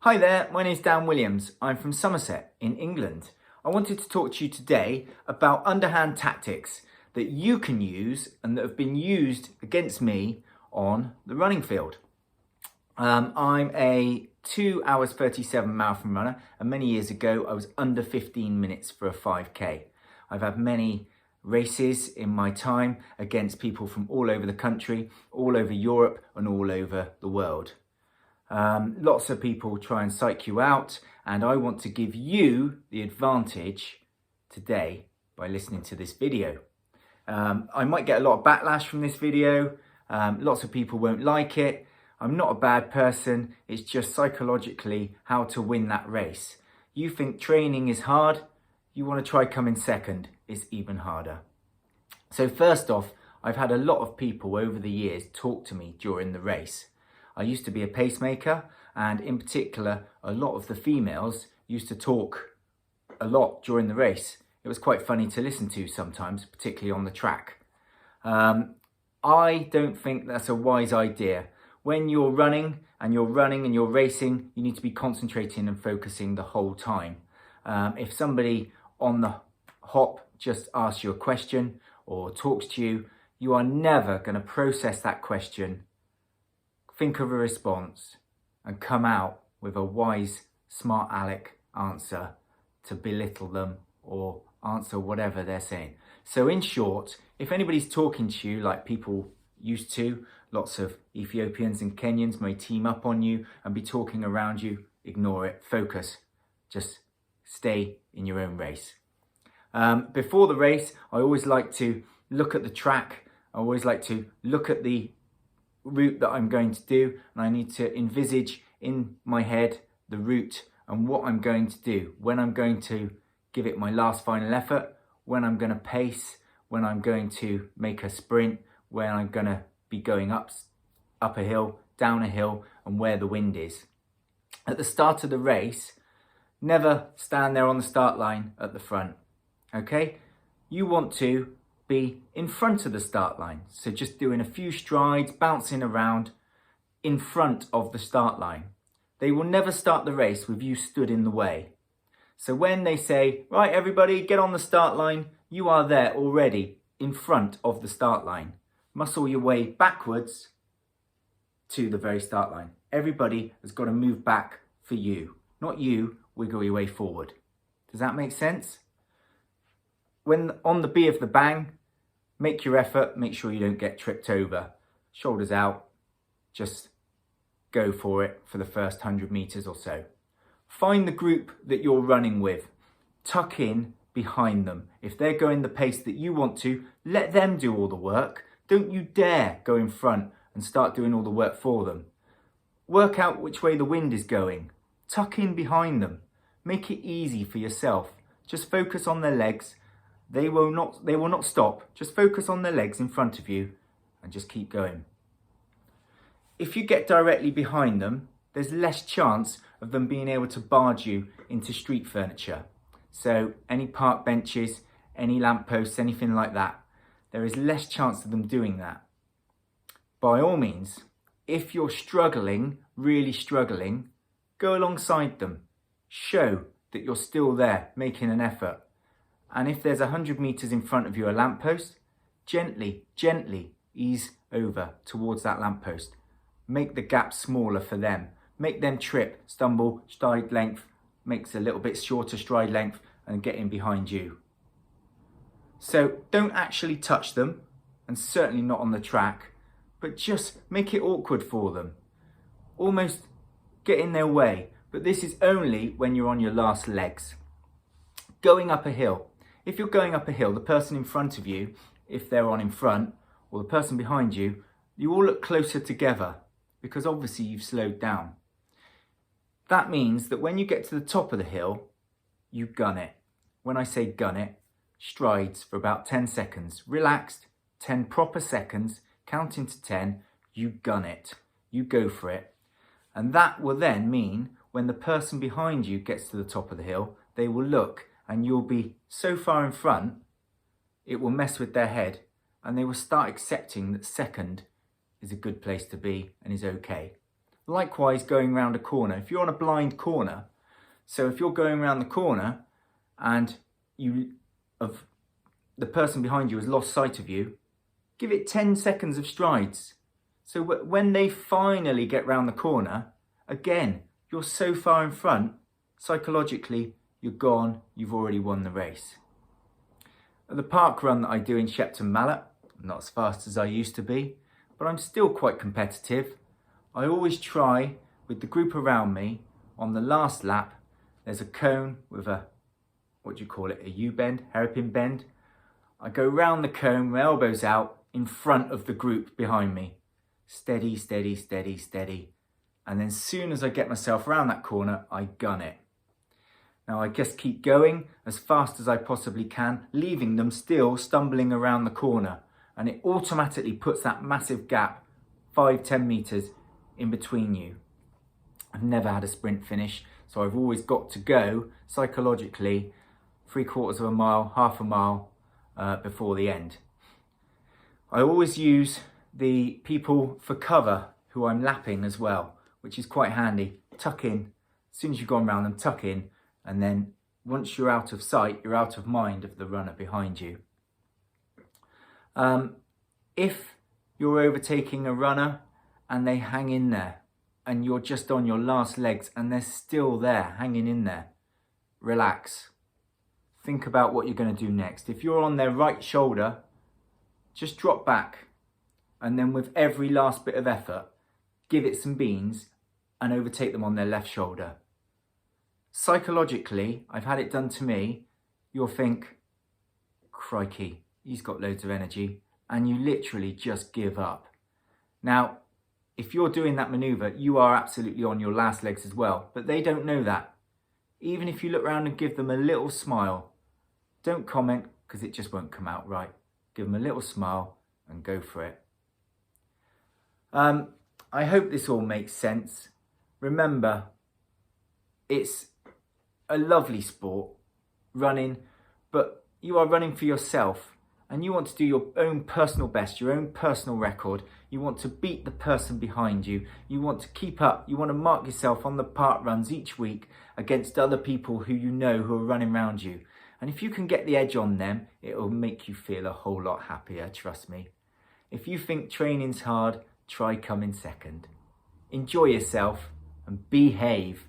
Hi there, my name is Dan Williams. I'm from Somerset in England. I wanted to talk to you today about underhand tactics that you can use and that have been used against me on the running field. I'm a 2 hours 37 marathon runner, and many years ago I was under 15 minutes for a 5k. I've had many races in my time against people from all over the country, all over Europe and all over the world. Lots of people try and psych you out, and I want to give you the advantage today by listening to this video. I might get a lot of backlash from this video. Lots of people won't like it. I'm not a bad person. It's just psychologically how to win that race. You think training is hard. You want to try coming second. It's even harder. So first off, I've had a lot of people over the years talk to me during the race. I used to be a pacemaker, and in particular, a lot of the females used to talk a lot during the race. It was quite funny to listen to sometimes, particularly on the track. I don't think that's a wise idea. When you're running and you're racing, you need to be concentrating and focusing the whole time. If somebody on the hop just asks you a question or talks to you, you are never going to process that question, think of a response, and come out with a wise, smart aleck answer to belittle them or answer whatever they're saying. So in short, if anybody's talking to you like people used to, lots of Ethiopians and Kenyans may team up on you and be talking around you, ignore it, focus, just stay in your own race. Before the race, I always like to look at the track. I always like to look at the route that I'm going to do, and I need to envisage in my head the route and what I'm going to do, when I'm going to give it my last final effort, when I'm going to pace, when I'm going to make a sprint, when I'm going to be going up a hill, down a hill, and where the wind is. At the start of the race, never stand there on the start line at the front, okay? You want to be in front of the start line. So just doing a few strides, bouncing around in front of the start line. They will never start the race with you stood in the way. So when they say, right, everybody get on the start line, you are there already in front of the start line. Muscle your way backwards to the very start line. Everybody has got to move back for you, not you wiggle your way forward. Does that make sense? When on the B of the bang, make your effort, make sure you don't get tripped over. Shoulders out, just go for it for the first 100 meters or so. Find the group that you're running with. Tuck in behind them. If they're going the pace that you want to, let them do all the work. Don't you dare go in front and start doing all the work for them. Work out which way the wind is going. Tuck in behind them. Make it easy for yourself. Just focus on their legs. They will not stop. Just focus on their legs in front of you and just keep going. If you get directly behind them, there's less chance of them being able to barge you into street furniture. So any park benches, any lampposts, anything like that, there is less chance of them doing that. By all means, if you're struggling, really struggling, go alongside them. Show that you're still there, making an effort. And if there's 100 meters in front of you a lamppost, gently ease over towards that lamppost. Make the gap smaller for them. Make them trip, stumble, stride length, makes a little bit shorter stride length, and get in behind you. So don't actually touch them, and certainly not on the track, but just make it awkward for them. Almost get in their way, but this is only when you're on your last legs. Going up a hill. If you're going up a hill, the person in front of you, if they're on in front, or the person behind you, you all look closer together because obviously you've slowed down. That means that when you get to the top of the hill, you gun it. When I say gun it, strides for about 10 seconds, relaxed, 10 proper seconds, counting to 10, you gun it, you go for it. And that will then mean when the person behind you gets to the top of the hill, they will look and you'll be so far in front, it will mess with their head and they will start accepting that second is a good place to be and is okay. Likewise, going around a corner. If you're on a blind corner, so if you're going around the corner and the person behind you has lost sight of you, give it 10 seconds of strides. So when they finally get round the corner, again, you're so far in front, psychologically, you're gone, you've already won the race. At the park run that I do in Shepton Mallet, I'm not as fast as I used to be, but I'm still quite competitive. I always try, with the group around me, on the last lap, there's a cone with a, what do you call it, a U-bend, hairpin bend. I go round the cone, my elbows out, in front of the group behind me. Steady, steady, steady, steady. And then as soon as I get myself around that corner, I gun it. Now I just keep going as fast as I possibly can, leaving them still stumbling around the corner. And it automatically puts that massive gap, 5-10 meters, in between you. I've never had a sprint finish, so I've always got to go psychologically 3/4 of a mile, half a mile before the end. I always use the people for cover who I'm lapping as well, which is quite handy. Tuck in, as soon as you've gone round them, tuck in, and then once you're out of sight, you're out of mind of the runner behind you. If you're overtaking a runner and they hang in there and you're just on your last legs and they're still there, hanging in there, relax. Think about what you're going to do next. If you're on their right shoulder, just drop back, and then with every last bit of effort, give it some beans and overtake them on their left shoulder. Psychologically, I've had it done to me, you'll think, crikey, he's got loads of energy, and you literally just give up. Now, if you're doing that maneuver, you are absolutely on your last legs as well, but they don't know that. Even if you look around and give them a little smile, don't comment because it just won't come out right. Give them a little smile and go for it. I hope this all makes sense. Remember, it's a lovely sport, running, but you are running for yourself and you want to do your own personal best, your own personal record. You want to beat the person behind you. You want to keep up. You want to mark yourself on the park runs each week against other people who you know who are running around you. And if you can get the edge on them, it will make you feel a whole lot happier, trust me. If you think training's hard, try coming second. Enjoy yourself and behave.